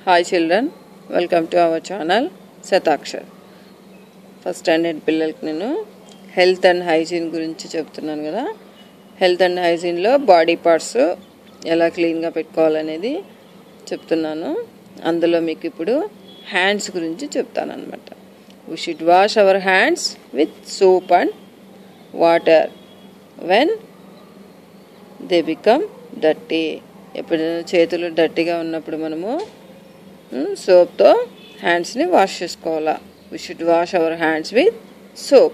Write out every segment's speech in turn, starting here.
Hi children, welcome to our channel Satakshar. First standard పిల్లలకి నేను health and hygiene గురించి చెప్తున్నాను కదా. హెల్త్ అండ్ హైజీన్లో బాడీ పార్ట్స్ ఎలా క్లీన్గా పెట్టుకోవాలనేది చెప్తున్నాను. అందులో మీకు ఇప్పుడు హ్యాండ్స్ గురించి చెప్తాను అనమాట. We should wash our hands with soap and water when they become dirty. ఎప్పుడైనా చేతులు డర్టీగా ఉన్నప్పుడు మనము సోప్తో హ్యాండ్స్ని వాష్ చేసుకోవాలా. We should wash our hands with soap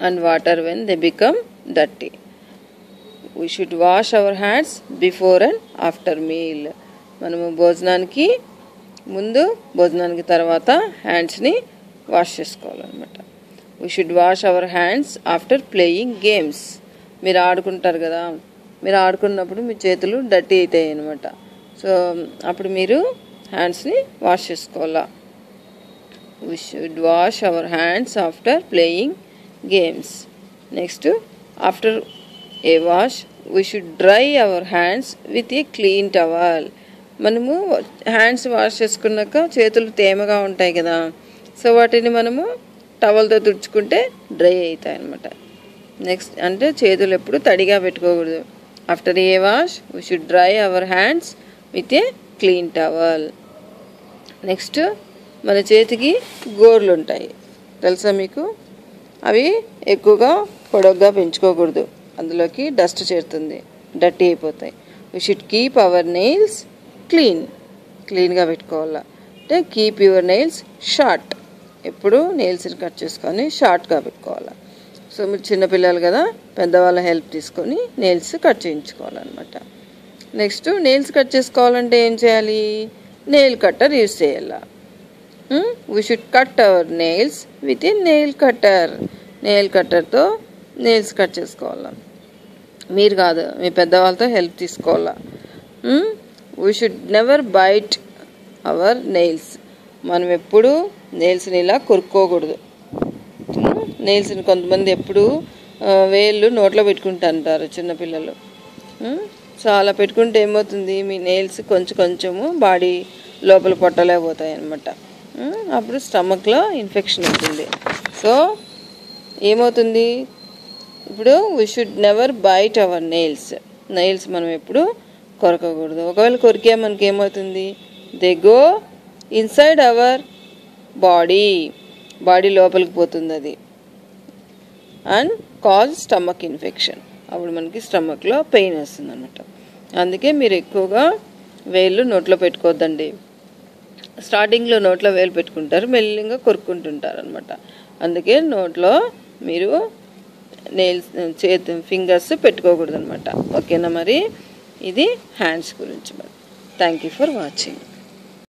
and water when they become dirty. We should wash our hands before and after meal. మనము భోజనానికి ముందు భోజనానికి తర్వాత హ్యాండ్స్ని వాష్ చేసుకోవాలన్నమాట. We should wash our hands after playing games. మీరు ఆడుకుంటారు కదా, మీరు ఆడుకున్నప్పుడు మీ చేతులు డర్టీ అవుతాయి అన్నమాట. సో అప్పుడు మీరు హ్యాండ్స్ని వాష్ చేసుకోవాలా. We should wash our hands after playing games. Next, after a wash, we should dry our hands with a clean towel. మనము హ్యాండ్స్ వాష్ చేసుకున్నాక చేతులు తేమగా ఉంటాయి కదా, సో వాటిని మనము టవల్తో తుడుచుకుంటే డ్రై అవుతాయి అన్నమాట. నెక్స్ట్ అంటే చేతులు ఎప్పుడు తడిగా పెట్టుకోకూడదు. After A wash we should dry our hands with a clean towel. Next మన చేతికి గోర్లు ఉంటాయి తెలుసా మీకు, అవి ఎక్కువగా పొడవుగా పెంచుకోకూడదు, అందులోకి డస్ట్ చేరుతుంది, డర్టీ అయిపోతాయి. We should keep our nails క్లీన్గా పెట్టుకోవాలా. అంటే కీప్ యువర్ నెయిల్స్ షార్ట్, ఎప్పుడు నెయిల్స్ని కట్ చేసుకొని షార్ట్గా పెట్టుకోవాలా. సో మీరు చిన్నపిల్లలు కదా, పెద్దవాళ్ళ హెల్ప్ తీసుకొని నెయిల్స్ కట్ చేయించుకోవాలన్నమాట. నెక్స్ట్ నెయిల్స్ కట్ చేసుకోవాలంటే ఏం చేయాలి, నెయిల్ కట్టర్ యూజ్ చేయాలా. We should cut our nails with a nail cutter. Nail కట్టర్తో నెయిల్స్ కట్ చేసుకోవాలా. మీరు కాదు, మీ పెద్దవాళ్ళతో హెల్ప్ తీసుకోవాలా. We should never bite our nails. మనం ఎప్పుడు నెయిల్స్ని ఇలా కొరుక్కోకూడదు. నెయిల్స్ని కొంతమంది ఎప్పుడు వేళ్ళు నోట్లో పెట్టుకుంటుంటారు చిన్నపిల్లలు. సో అలా పెట్టుకుంటే ఏమవుతుంది, మీ నెయిల్స్ కొంచెము బాడీ లోపల పొట్టలేకపోతాయి అన్నమాట. అప్పుడు స్టమక్లో ఇన్ఫెక్షన్ ఉంటుంది. సో ఏమవుతుంది, ఇప్పుడు we should never bite our nails మనం ఎప్పుడు కొరకకూడదు. ఒకవేళ కొరికే మనకి ఏమవుతుంది, they go inside our body లోపలికి పోతుంది అది, అండ్ కాజ్ స్టమక్ ఇన్ఫెక్షన్. అప్పుడు మనకి స్టమక్లో పెయిన్ వస్తుంది అన్నమాట. అందుకే మీరు ఎక్కువగా వేళ్ళు నోట్లో పెట్టుకోవద్దండి. స్టార్టింగ్లో నోట్లో వేలు పెట్టుకుంటారు, మెల్లిగా కొరుక్కుంటుంటారు అనమాట. అందుకే నోట్లో మీరు ఫింగర్స్ పెట్టుకోకూడదు అనమాట. ఓకేనా, మరి ఇది హ్యాండ్స్ గురించి. మరి థ్యాంక్ యూ ఫర్ వాచింగ్.